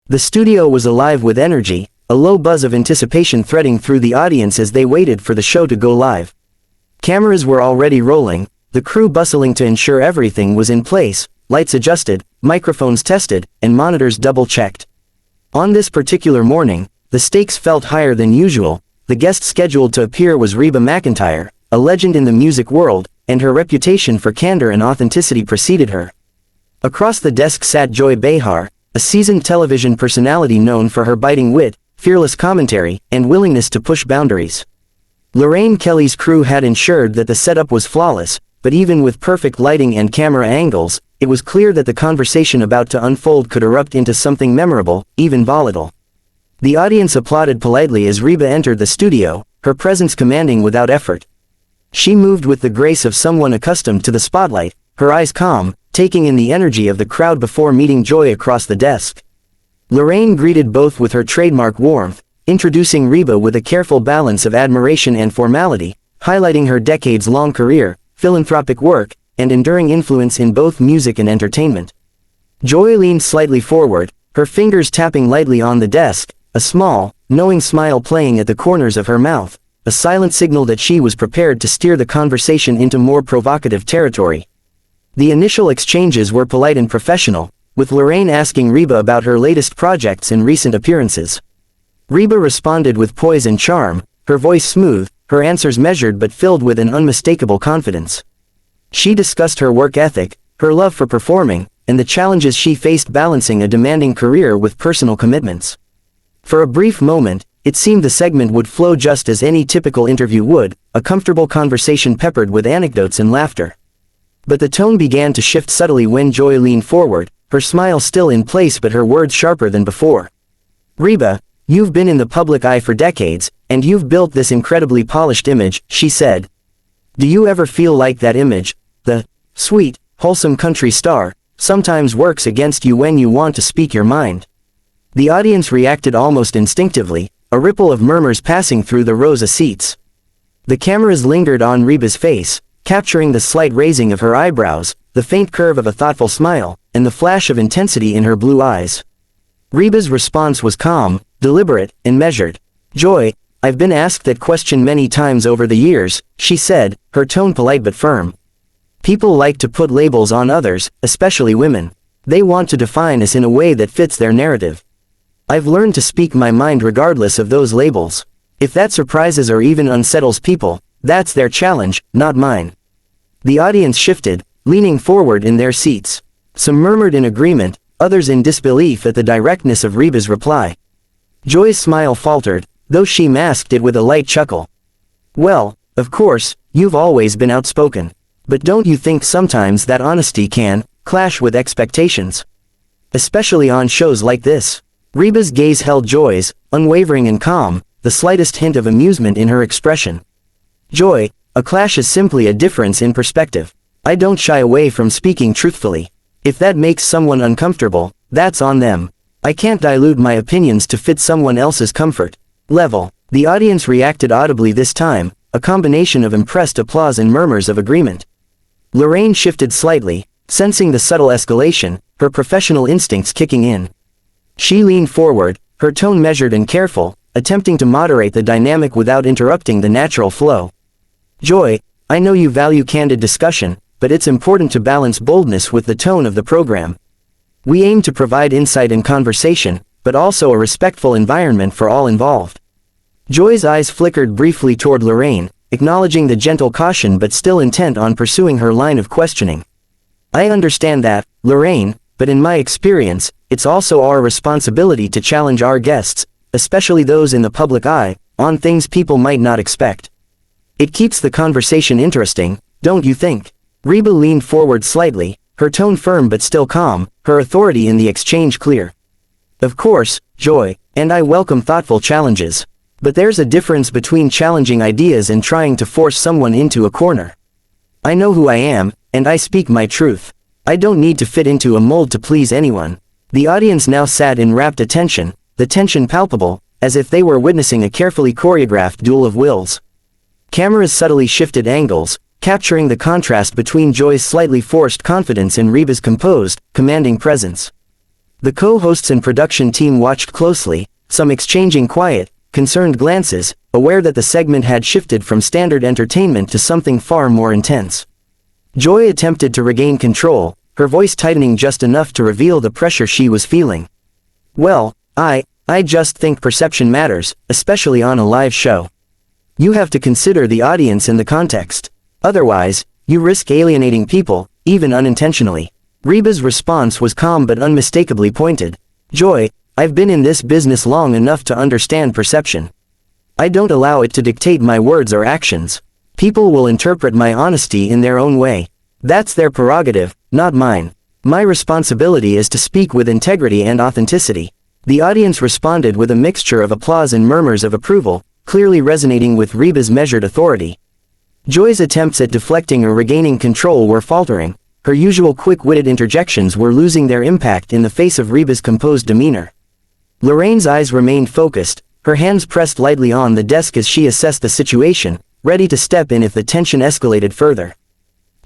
The studio was alive with energy, a low buzz of anticipation threading through the audience as they waited for the show to go live. Cameras were already rolling, the crew bustling to ensure everything was in place, lights adjusted, microphones tested, and monitors double-checked. On this particular morning, the stakes felt higher than usual. The guest scheduled to appear was Reba McEntire, a legend in the music world, and her reputation for candor and authenticity preceded her. Across the desk sat Joy Behar, a seasoned television personality known for her biting wit, fearless commentary, and willingness to push boundaries. Lorraine Kelly's crew had ensured that the setup was flawless, but even with perfect lighting and camera angles, it was clear that the conversation about to unfold could erupt into something memorable, even volatile. The audience applauded politely as Reba entered the studio, her presence commanding without effort. She moved with the grace of someone accustomed to the spotlight, her eyes calm, taking in the energy of the crowd before meeting Joy across the desk. Lorraine greeted both with her trademark warmth, introducing Reba with a careful balance of admiration and formality, highlighting her decades-long career, philanthropic work, and enduring influence in both music and entertainment. Joy leaned slightly forward, her fingers tapping lightly on the desk, a small, knowing smile playing at the corners of her mouth, a silent signal that she was prepared to steer the conversation into more provocative territory. The initial exchanges were polite and professional, with Lorraine asking Reba about her latest projects and recent appearances. Reba responded with poise and charm, her voice smooth, her answers measured but filled with an unmistakable confidence. She discussed her work ethic, her love for performing, and the challenges she faced balancing a demanding career with personal commitments. For a brief moment, it seemed the segment would flow just as any typical interview would, a comfortable conversation peppered with anecdotes and laughter. But the tone began to shift subtly when Joy leaned forward, her smile still in place but her words sharper than before. "Reba, you've been in the public eye for decades, and you've built this incredibly polished image," she said. "Do you ever feel like that image, the sweet, wholesome country star, sometimes works against you when you want to speak your mind?" The audience reacted almost instinctively, a ripple of murmurs passing through the rows of seats. The cameras lingered on Reba's face, capturing the slight raising of her eyebrows, the faint curve of a thoughtful smile, and the flash of intensity in her blue eyes. Reba's response was calm, deliberate, and measured. "Joy, I've been asked that question many times over the years," she said, her tone polite but firm. "People like to put labels on others, especially women. They want to define us in a way that fits their narrative. I've learned to speak my mind regardless of those labels. If that surprises or even unsettles people, that's their challenge, not mine." The audience shifted, leaning forward in their seats. Some murmured in agreement, others in disbelief at the directness of Reba's reply. Joy's smile faltered, though she masked it with a light chuckle. "Well, of course, you've always been outspoken. But don't you think sometimes that honesty can clash with expectations? Especially on shows like this?" Reba's gaze held Joy's, unwavering and calm, the slightest hint of amusement in her expression. "Joy, a clash is simply a difference in perspective. I don't shy away from speaking truthfully. If that makes someone uncomfortable, that's on them. I can't dilute my opinions to fit someone else's comfort level." The audience reacted audibly this time, a combination of impressed applause and murmurs of agreement. Lorraine shifted slightly, sensing the subtle escalation, her professional instincts kicking in. She leaned forward, her tone measured and careful, attempting to moderate the dynamic without interrupting the natural flow. "Joy, I know you value candid discussion, but it's important to balance boldness with the tone of the program. We aim to provide insight and conversation, but also a respectful environment for all involved." Joy's eyes flickered briefly toward Lorraine, acknowledging the gentle caution but still intent on pursuing her line of questioning. "I understand that, Lorraine, but in my experience, it's also our responsibility to challenge our guests, especially those in the public eye, on things people might not expect. It keeps the conversation interesting, don't you think?" Reba leaned forward slightly, her tone firm but still calm, her authority in the exchange clear. "Of course, Joy, and I welcome thoughtful challenges. But there's a difference between challenging ideas and trying to force someone into a corner. I know who I am, and I speak my truth. I don't need to fit into a mold to please anyone." The audience now sat in rapt attention, the tension palpable, as if they were witnessing a carefully choreographed duel of wills. Cameras subtly shifted angles, capturing the contrast between Joy's slightly forced confidence and Reba's composed, commanding presence. The co-hosts and production team watched closely, some exchanging quiet, concerned glances, aware that the segment had shifted from standard entertainment to something far more intense. Joy attempted to regain control, her voice tightening just enough to reveal the pressure she was feeling. Well, I just think perception matters, especially on a live show. You have to consider the audience and the context. Otherwise, you risk alienating people, even unintentionally. Reba's response was calm but unmistakably pointed. Joy, I've been in this business long enough to understand perception. I don't allow it to dictate my words or actions. People will interpret my honesty in their own way. That's their prerogative, not mine. My responsibility is to speak with integrity and authenticity. The audience responded with a mixture of applause and murmurs of approval, clearly resonating with Reba's measured authority. Joy's attempts at deflecting or regaining control were faltering. Her usual quick-witted interjections were losing their impact in the face of Reba's composed demeanor. Lorraine's eyes remained focused, her hands pressed lightly on the desk as she assessed the situation, ready to step in if the tension escalated further.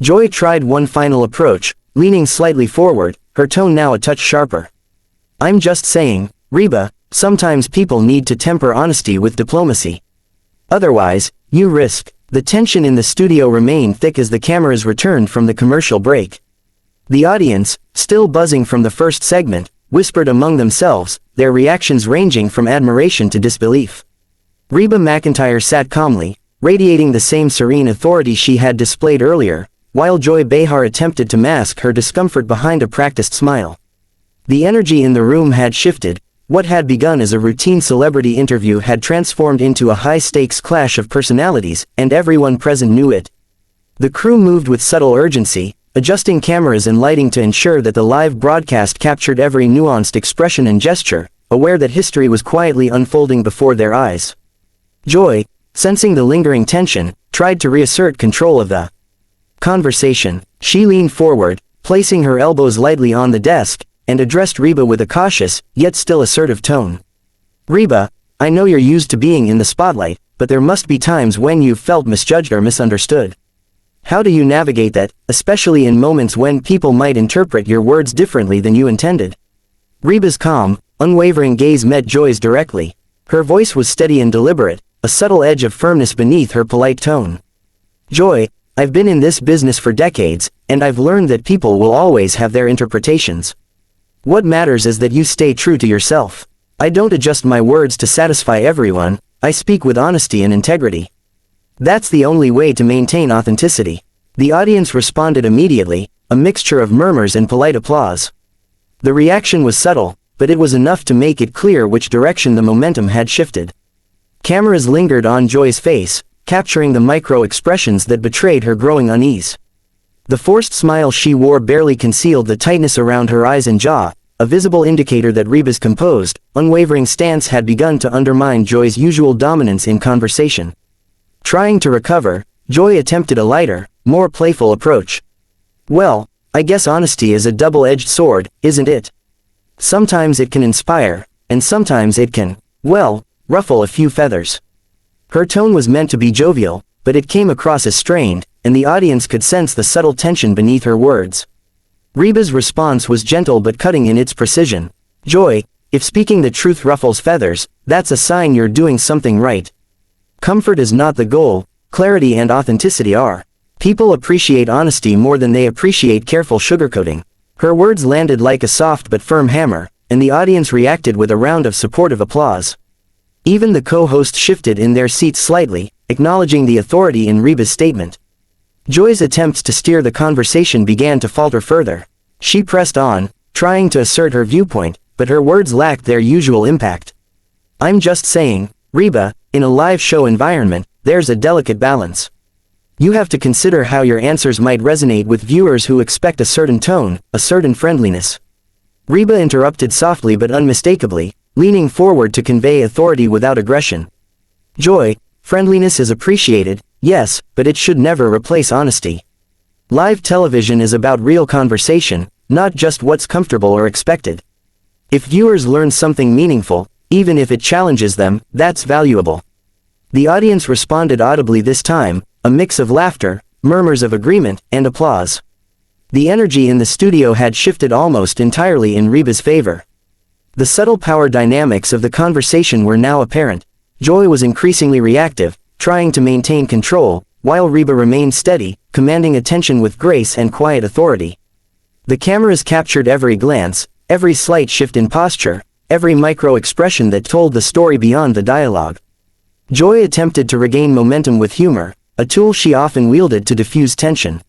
Joy tried one final approach, leaning slightly forward, her tone now a touch sharper. I'm just saying, Reba, sometimes people need to temper honesty with diplomacy. Otherwise, you risk. The tension in the studio remained thick as the cameras returned from the commercial break. The audience, still buzzing from the first segment, whispered among themselves, their reactions ranging from admiration to disbelief. Reba McEntire sat calmly, radiating the same serene authority she had displayed earlier, while Joy Behar attempted to mask her discomfort behind a practiced smile. The energy in the room had shifted. What had begun as a routine celebrity interview had transformed into a high-stakes clash of personalities, and everyone present knew it. The crew moved with subtle urgency, adjusting cameras and lighting to ensure that the live broadcast captured every nuanced expression and gesture, aware that history was quietly unfolding before their eyes. Joy, sensing the lingering tension, tried to reassert control of the conversation. She leaned forward, placing her elbows lightly on the desk, and addressed Reba with a cautious, yet still assertive tone. Reba, I know you're used to being in the spotlight, but there must be times when you've felt misjudged or misunderstood. How do you navigate that, especially in moments when people might interpret your words differently than you intended? Reba's calm, unwavering gaze met Joy's directly. Her voice was steady and deliberate, a subtle edge of firmness beneath her polite tone. Joy, I've been in this business for decades, and I've learned that people will always have their interpretations. What matters is that you stay true to yourself. I don't adjust my words to satisfy everyone, I speak with honesty and integrity. That's the only way to maintain authenticity. The audience responded immediately, a mixture of murmurs and polite applause. The reaction was subtle, but it was enough to make it clear which direction the momentum had shifted. Cameras lingered on Joy's face, capturing the micro-expressions that betrayed her growing unease. The forced smile she wore barely concealed the tightness around her eyes and jaw, a visible indicator that Reba's composed, unwavering stance had begun to undermine Joy's usual dominance in conversation. Trying to recover, Joy attempted a lighter, more playful approach. Well, I guess honesty is a double-edged sword, isn't it? Sometimes it can inspire, and sometimes it can, well, ruffle a few feathers. Her tone was meant to be jovial, but it came across as strained, and the audience could sense the subtle tension beneath her words. Reba's response was gentle but cutting in its precision. Joy, if speaking the truth ruffles feathers, that's a sign you're doing something right. Comfort is not the goal, clarity and authenticity are. People appreciate honesty more than they appreciate careful sugarcoating. Her words landed like a soft but firm hammer, and the audience reacted with a round of supportive applause. Even the co-hosts shifted in their seats slightly, acknowledging the authority in Reba's statement. Joy's attempts to steer the conversation began to falter further. She pressed on, trying to assert her viewpoint, but her words lacked their usual impact. I'm just saying, Reba, in a live show environment, there's a delicate balance. You have to consider how your answers might resonate with viewers who expect a certain tone, a certain friendliness. Reba interrupted softly but unmistakably, leaning forward to convey authority without aggression. Joy, friendliness is appreciated, yes, but it should never replace honesty. Live television is about real conversation, not just what's comfortable or expected. If viewers learn something meaningful, even if it challenges them, that's valuable. The audience responded audibly this time, a mix of laughter, murmurs of agreement, and applause. The energy in the studio had shifted almost entirely in Reba's favor. The subtle power dynamics of the conversation were now apparent. Joy was increasingly reactive, trying to maintain control, while Reba remained steady, commanding attention with grace and quiet authority. The cameras captured every glance, every slight shift in posture, every micro-expression that told the story beyond the dialogue. Joy attempted to regain momentum with humor, a tool she often wielded to diffuse tension.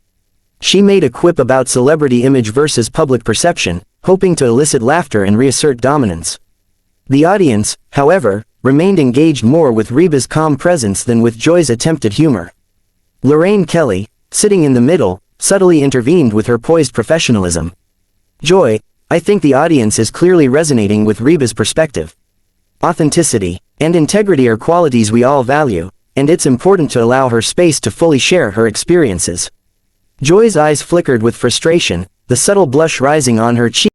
She made a quip about celebrity image versus public perception, hoping to elicit laughter and reassert dominance. The audience, however, remained engaged more with Reba's calm presence than with Joy's attempted humor. Lorraine Kelly, sitting in the middle, subtly intervened with her poised professionalism. "Joy, I think the audience is clearly resonating with Reba's perspective. Authenticity and integrity are qualities we all value, and it's important to allow her space to fully share her experiences." Joy's eyes flickered with frustration, the subtle blush rising on her cheek.